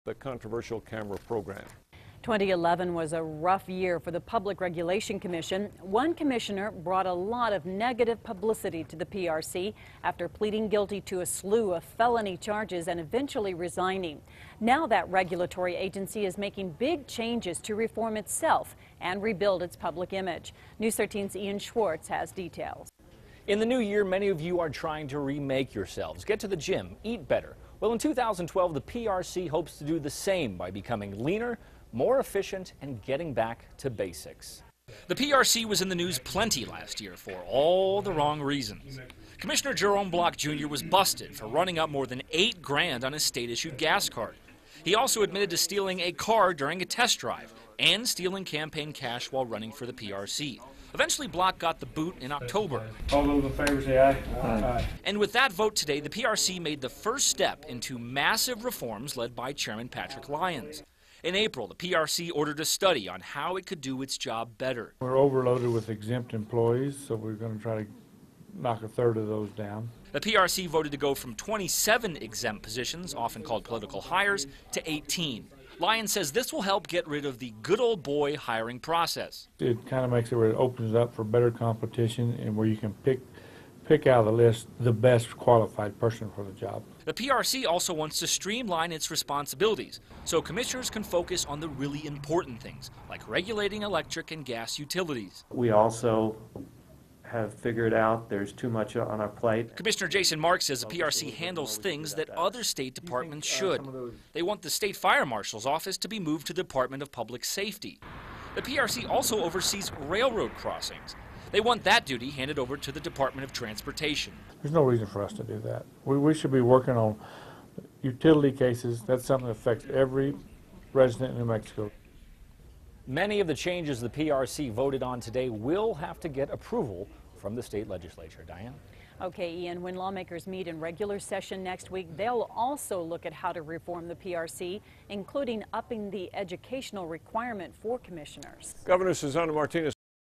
the controversial camera program. 2011 was a rough year for the Public Regulation Commission. One commissioner brought a lot of negative publicity to the PRC after pleading guilty to a slew of felony charges and eventually resigning. Now that regulatory agency is making big changes to reform itself and rebuild its public image. News 13's Ian Schwartz has details. In the new year, many of you are trying to remake yourselves, get to the gym, eat better. Well, in 2012, the PRC hopes to do the same by becoming leaner, more efficient, and getting back to basics. The PRC was in the news plenty last year for all the wrong reasons. Commissioner Jerome Block Jr. was busted for running up more than $8 grand on his state-issued gas card. He also admitted to stealing a car during a test drive and stealing campaign cash while running for the PRC. Eventually, Block got the boot in October. All those in favor say aye. Aye. And with that vote today, the PRC made the first step into massive reforms led by Chairman Patrick Lyons. In April, the PRC ordered a study on how it could do its job better. We're overloaded with exempt employees, so we're going to try to knock a third of those down. The PRC voted to go from 27 exempt positions, often called political hires, to 18. Lyons says this will help get rid of the good old boy hiring process. It kind of makes it where it opens up for better competition and where you can pick out of the list the best qualified person for the job. The PRC also wants to streamline its responsibilities so commissioners can focus on the really important things, like regulating electric and gas utilities. We also have figured out there's too much on our plate. Commissioner Jason Marks says the PRC handles things that other state departments should. They want the State Fire Marshal's office to be moved to the Department of Public Safety. The PRC also oversees railroad crossings. They want that duty handed over to the Department of Transportation. There's no reason for us to do that. We should be working on utility cases. That's something that affects every resident in New Mexico. Many of the changes the PRC voted on today will have to get approval from the state legislature. Diane? Okay, Ian, when lawmakers meet in regular session next week, they'll also look at how to reform the PRC, including upping the educational requirement for commissioners. Governor Susana Martinez